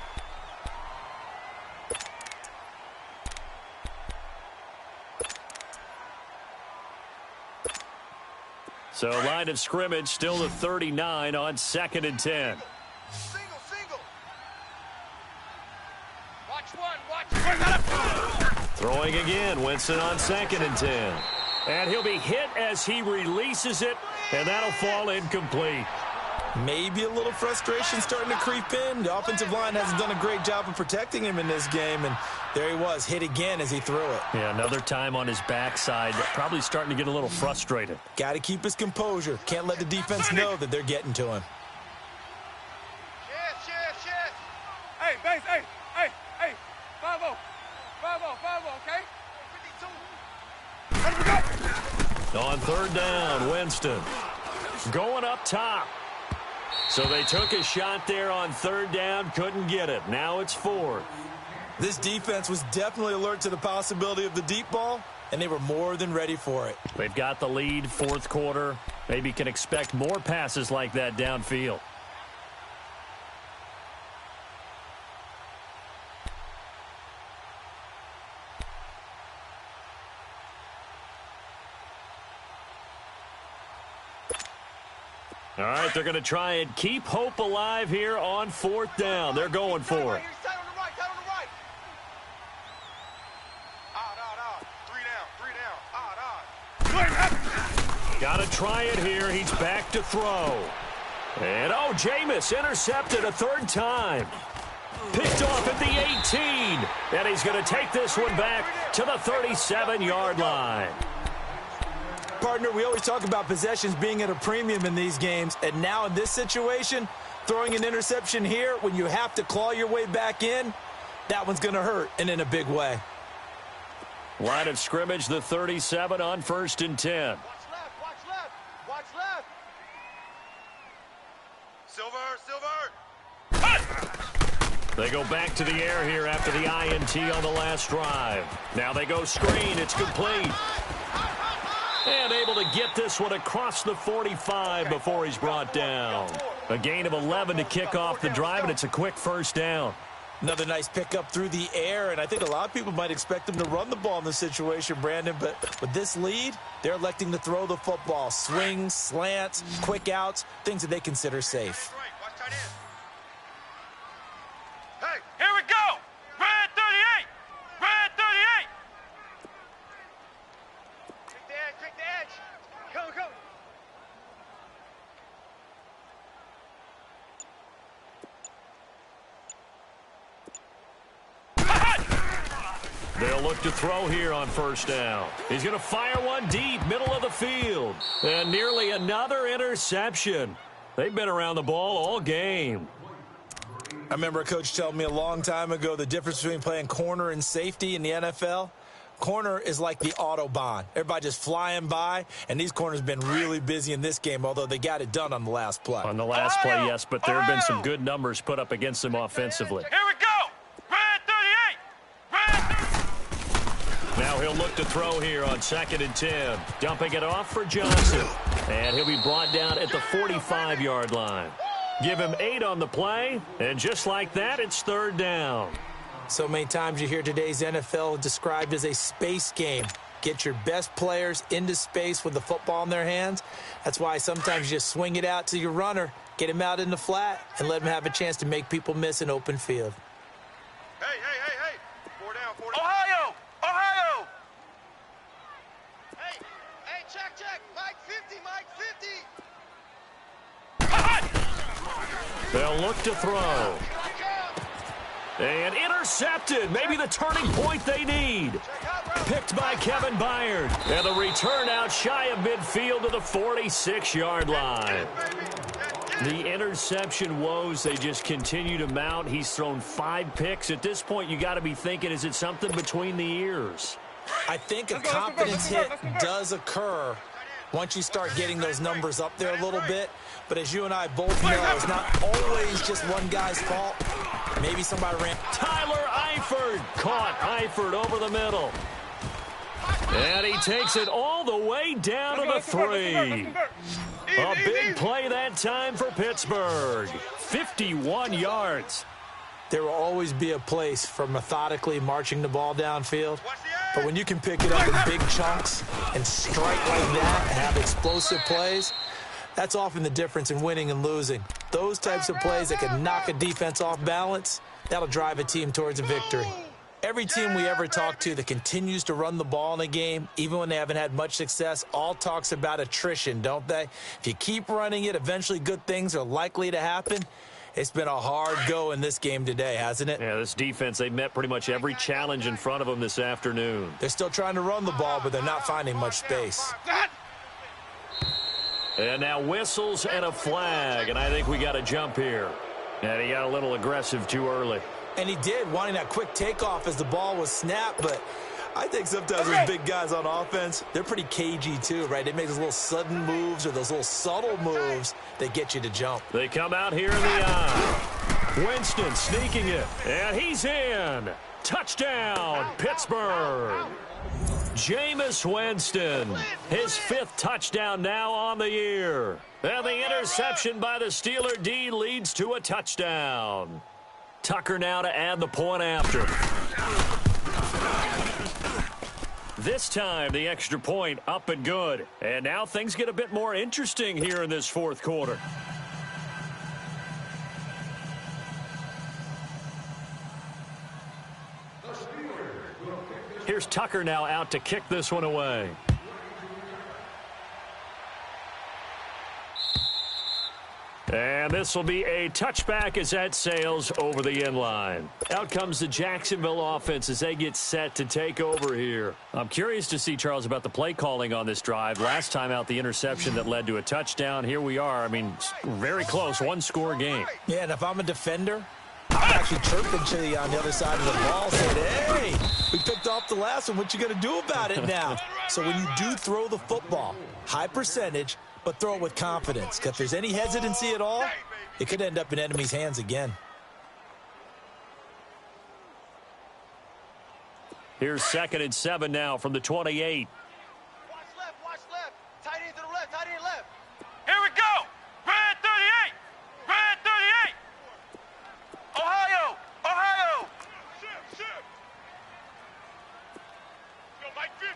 So line of scrimmage still the 39 on 2nd and 10. Single, single. Watch one, watch. Turn that up. Throwing again, Winston on 2nd and 10. And he'll be hit as he releases it, and that'll fall incomplete. Maybe a little frustration starting to creep in. The offensive line hasn't done a great job of protecting him in this game, and there he was, hit again as he threw it. Yeah, another time on his backside, probably starting to get a little frustrated. Got to keep his composure. Can't let the defense know that they're getting to him. Yes, yes, yes. Hey, base, hey, hey, hey. 5-0, 5-0, 5-0, okay? 52. Let him go. On 3rd down, Winston going up top. So they took a shot there on 3rd down, couldn't get it. Now it's 4th. This defense was definitely alert to the possibility of the deep ball, and they were more than ready for it. They've got the lead, 4th quarter. Maybe can expect more passes like that downfield. All right, they're going to try and keep hope alive here on 4th down. They're going for it. Got to try it here. He's back to throw. And, oh, Jameis intercepted a 3rd time. Picked off at the 18. And he's going to take this one back to the 37-yard line. Partner, we always talk about possessions being at a premium in these games. And now in this situation, throwing an interception here when you have to claw your way back in, that one's going to hurt, and in a big way. Line of scrimmage, the 37 on 1st and 10. Watch left. Watch left. Silver. They go back to the air here after the INT on the last drive. Now they go screen. It's complete. And able to get this one across the 45 before he's brought down. A gain of 11 to kick off the drive, and it's a quick 1st down. Another nice pickup through the air, and I think a lot of people might expect him to run the ball in this situation, Brandon, but with this lead, they're electing to throw the football. Swings, slants, quick outs, things that they consider safe. Hey, here we go. Red 38. Red 38. Take the edge. Go. They'll look to throw here on 1st down. He's going to fire one deep, middle of the field. And nearly another interception. They've been around the ball all game. I remember a coach telling me a long time ago the difference between playing corner and safety in the NFL. Corner is like the Autobahn. Everybody just flying by, and these corners have been really busy in this game, although they got it done on the last play. On the last play, yes, but there have been some good numbers put up against them offensively. Here we go. Red 38. Red 38. Now he'll look to throw here on 2nd and 10. Dumping it off for Johnson. And he'll be brought down at the 45-yard line. Give him 8 on the play, and just like that, it's 3rd down. So many times you hear today's NFL described as a space game. Get your best players into space with the football in their hands. That's why sometimes you just swing it out to your runner, get him out in the flat, and let him have a chance to make people miss an open field. Hey. 4 down. Ohio. Hey, check. Mike 50. They'll look to throw. And intercepted. Maybe the turning point they need. Picked by Kevin Byard. And the return out shy of midfield to the 46-yard line. The interception woes, they just continue to mount. He's thrown 5 picks. At this point, you got to be thinking, is it something between the ears? I think a confidence hit does occur once you start getting those numbers up there a little bit. But as you and I both know, it's not always just one guy's fault. Maybe somebody ran. Tyler Eifert caught Eifert over the middle. And he takes it all the way down to the 3. A big play that time for Pittsburgh. 51 yards. There will always be a place for methodically marching the ball downfield. But when you can pick it up in big chunks and strike like that and have explosive plays, that's often the difference in winning and losing. Those types of plays that can knock a defense off balance, that'll drive a team towards a victory. Every team we ever talk to that continues to run the ball in a game, even when they haven't had much success, all talks about attrition, don't they? If you keep running it, eventually good things are likely to happen. It's been a hard go in this game today, hasn't it? Yeah, this defense, they met pretty much every challenge in front of them this afternoon. They're still trying to run the ball, but they're not finding much space. And now whistles and a flag, and I think we got a jump here. And he got a little aggressive too early. And he did, wanting that quick takeoff as the ball was snapped, but I think sometimes those big guys on offense, they're pretty cagey too, right? They make those little sudden moves or those little subtle moves that get you to jump. They come out here in the eye. Winston sneaking it, and he's in. Touchdown, Pittsburgh. Jameis Winston, his 5th touchdown now on the year. And the interception by the Steeler D leads to a touchdown. Tucker now to add the point after. This time, the extra point up and good. And now things get a bit more interesting here in this fourth quarter. Here's Tucker now out to kick this one away. And this will be a touchback as that sails over the end line. Out comes the Jacksonville offense as they get set to take over here. I'm curious to see, Charles, about the play calling on this drive. Last time out, the interception that led to a touchdown. Here we are. I mean, very close, one-score game. Yeah, and if I'm a defender, I'm actually chirping to you on the other side of the ball saying, hey, we picked off the last one. What you going to do about it now? So when you do throw the football, high percentage, but throw it with confidence. Because if there's any hesitancy at all, it could end up in enemy's hands again. Here's 2nd and 7 now from the 28. Watch left. Tight end to the left, tight end left. Here we go. Red 38. Red 38. Ohio. Shift. Go, Mike 50.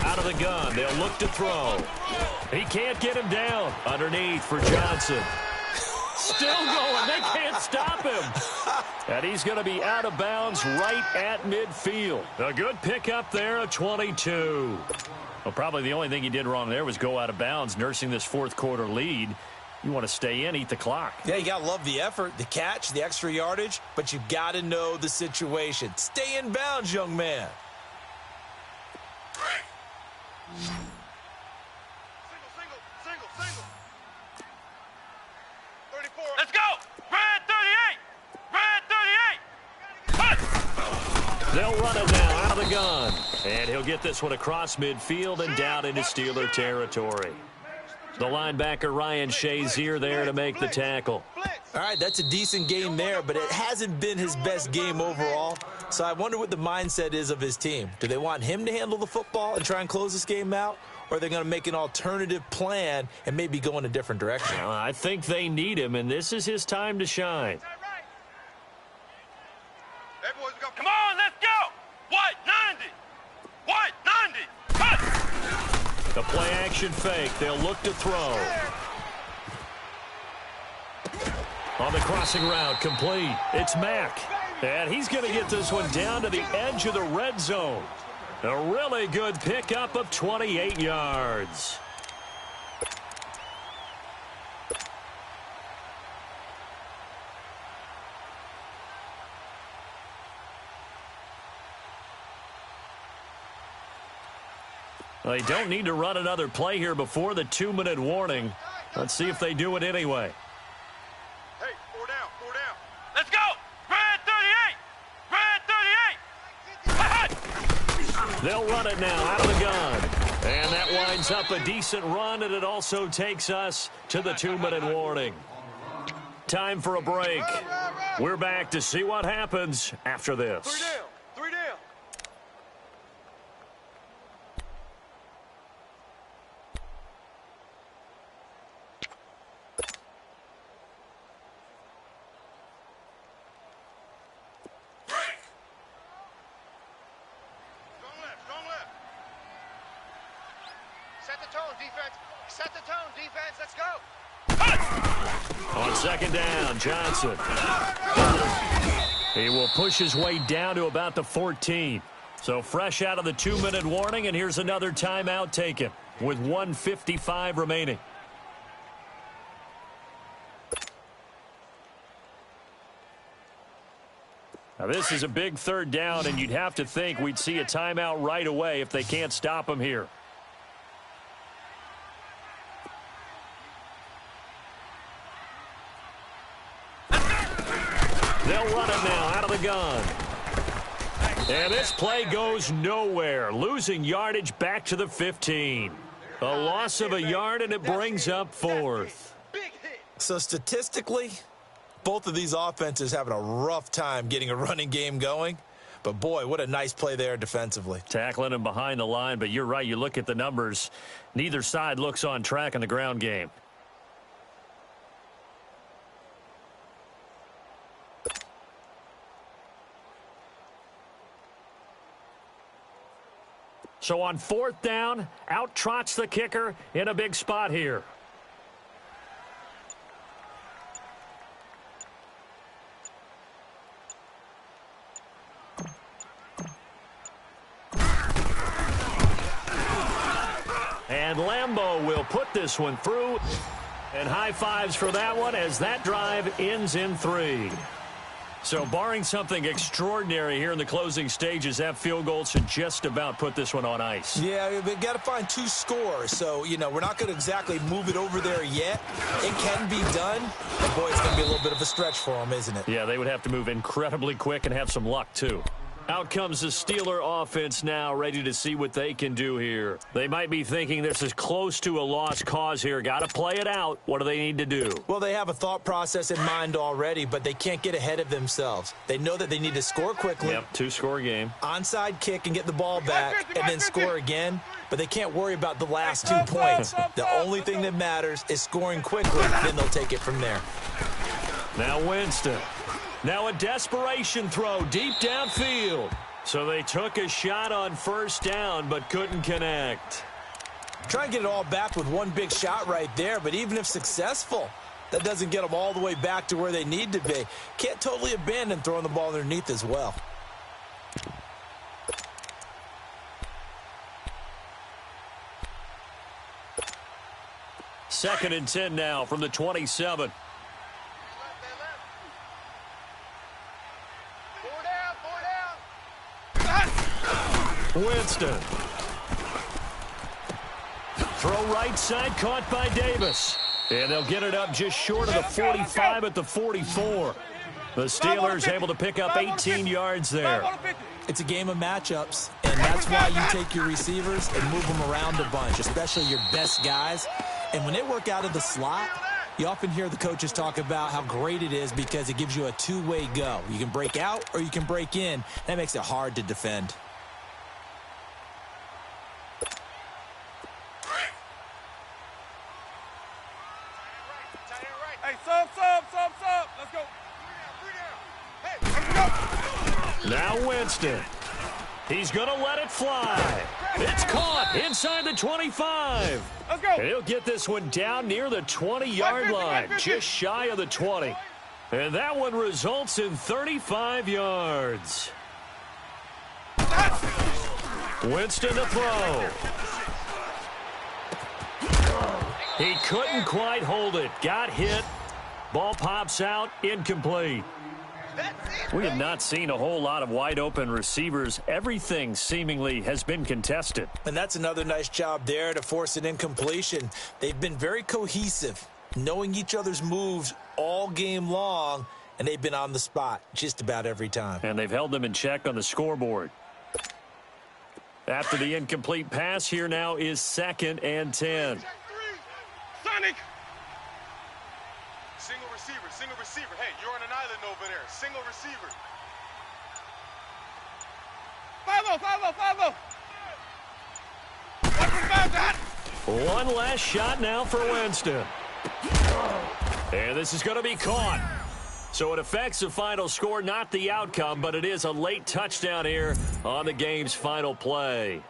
Out of the gun. They'll look to throw. He can't get him down. Underneath for Johnson. Still going. They can't stop him. And he's going to be out of bounds right at midfield. A good pickup there, a 22. Well, probably the only thing he did wrong there was go out of bounds, nursing this fourth quarter lead. You want to stay in, eat the clock. Yeah, you got to love the effort, the catch, the extra yardage, but you got to know the situation. Stay in bounds, young man. Single. 34. Let's go. Red 38. They'll run it now out of the gun. And he'll get this one across midfield and down into Steeler territory. The linebacker Ryan Shazier there to make the tackle. All right, that's a decent game there, but it hasn't been his best game overall. So I wonder what the mindset is of his team. Do they want him to handle the football and try and close this game out? Or are they going to make an alternative plan and maybe go in a different direction? Well, I think they need him, and this is his time to shine. Everyone's go. Come on, let's go. What? 90. Cut. The play action fake. They'll look to throw. On the crossing route, complete. It's Mack. And he's going to get this one down to the edge of the red zone. A really good pickup of 28 yards. They don't need to run another play here before the 2-minute warning. Let's see if they do it anyway. Hey, 4 down. Let's go. Red 38. They'll run it now out of the gun. And that winds up a decent run, and it also takes us to the 2-minute warning. Time for a break. We're back to see what happens after this. 3 down. Set the tone, defense. Let's go. On 2nd down, Johnson. He will push his way down to about the 14. So fresh out of the 2-minute warning, and here's another timeout taken with 1:55 remaining. Now this is a big 3rd down, and you'd have to think we'd see a timeout right away if they can't stop him here. They'll run it now out of the gun. And this play goes nowhere, losing yardage back to the 15. A loss of a yard, and it brings up 4th. So statistically, both of these offenses having a rough time getting a running game going. But, boy, what a nice play there defensively. Tackling him behind the line, but you're right. You look at the numbers. Neither side looks on track in the ground game. So on 4th down, out trots the kicker in a big spot here. And Lambeau will put this one through. And high fives for that one as that drive ends in 3. So barring something extraordinary here in the closing stages, that field goal should just about put this one on ice. Yeah, they've got to find 2 scores. So, we're not going to exactly move it over there yet. It can be done. But, boy, it's going to be a little bit of a stretch for them, isn't it? Yeah, they would have to move incredibly quick and have some luck, too. Out comes the Steeler offense now, ready to see what they can do here. They might be thinking this is close to a lost cause here. Got to play it out. What do they need to do? Well, they have a thought process in mind already, but they can't get ahead of themselves. They know that they need to score quickly. Yep, 2-score game. Onside kick and get the ball back and then score again. But they can't worry about the last 2 points. The only thing that matters is scoring quickly. Then they'll take it from there. Now Winston. Now a desperation throw deep downfield. So they took a shot on 1st down but couldn't connect. Try and get it all back with one big shot right there, but even if successful, that doesn't get them all the way back to where they need to be. Can't totally abandon throwing the ball underneath as well. Second and 10 now from the 27. Winston. Throw right side, caught by Davis. And they'll get it up just short of the 45 at the 44. The Steelers able to pick up 18 yards there. It's a game of matchups, and that's why you take your receivers and move them around a bunch, especially your best guys. And when they work out of the slot, you often hear the coaches talk about how great it is because it gives you a 2-way go. You can break out or you can break in. That makes it hard to defend. Let's go. Hey, let's go. Now Winston. He's going to let it fly. It's caught inside the 25. Let's go. And he'll get this one down near the 20-yard line, just shy of the 20. And that one results in 35 yards. Winston to throw. He couldn't quite hold it. Got hit. Ball pops out, incomplete. We have not seen a whole lot of wide-open receivers. Everything seemingly has been contested. And that's another nice job there to force an incompletion. They've been very cohesive, knowing each other's moves all game long, and they've been on the spot just about every time. And they've held them in check on the scoreboard. After the incomplete pass, here now is 2nd and 10. Sonic. Single receiver. Hey, you're on an island over there. Single receiver. 5-0. Watch that. One last shot now for Winston. And this is going to be caught. So it affects the final score, not the outcome, but it is a late touchdown here on the game's final play.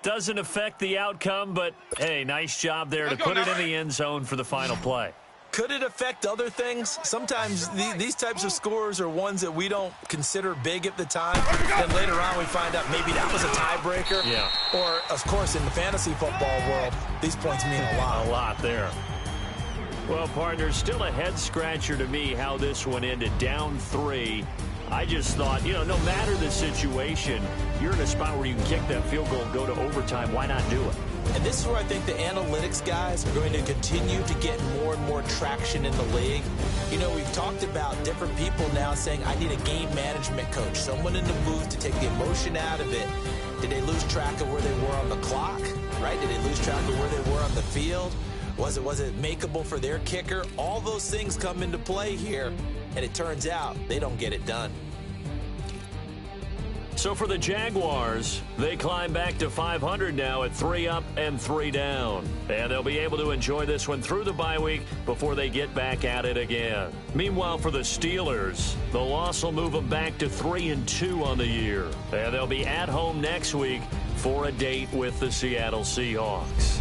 Doesn't affect the outcome, but, hey, nice job there to put it in the end zone for the final play. Could it affect other things? Sometimes these types of scores are ones that we don't consider big at the time. Then later on we find out maybe that was a tiebreaker. Yeah. Or, of course, in the fantasy football world, these points mean a lot. A lot there. Well, partner, still a head-scratcher to me how this one ended. Down 3. I just thought, no matter the situation, you're in a spot where you can kick that field goal and go to overtime. Why not do it? And this is where I think the analytics guys are going to continue to get more and more traction in the league. We've talked about different people now saying, I need a game management coach, someone in the booth to take the emotion out of it. Did they lose track of where they were on the clock, right? Did they lose track of where they were on the field? Was it makeable for their kicker? All those things come into play here, and it turns out they don't get it done. So for the Jaguars, they climb back to 500 now at 3 up and 3 down. And they'll be able to enjoy this one through the bye week before they get back at it again. Meanwhile, for the Steelers, the loss will move them back to 3-2 on the year. And they'll be at home next week for a date with the Seattle Seahawks.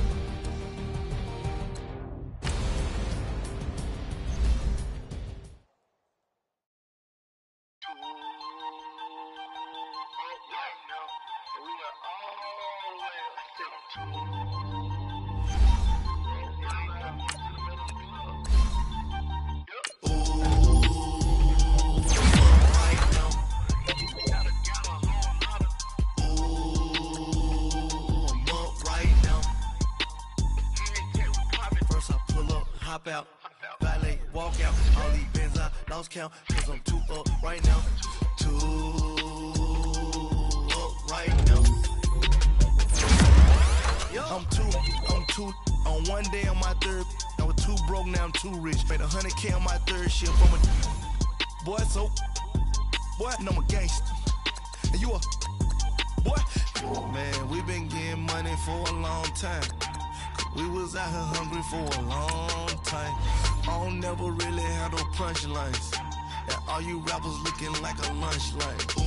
Out, valet, walk out, all these bands I lost count, cause I'm too up right now, too up right now. I'm too, on one day on my third, I was too broke, now I'm too rich, made 100K on my third shift, I'm a, boy, so, boy, and I'm a gangster, and you a, boy, man, we been getting money for a long time. We was out here hungry for a long time. I don't never really have no punchlines. And all you rappers looking like a lunch line.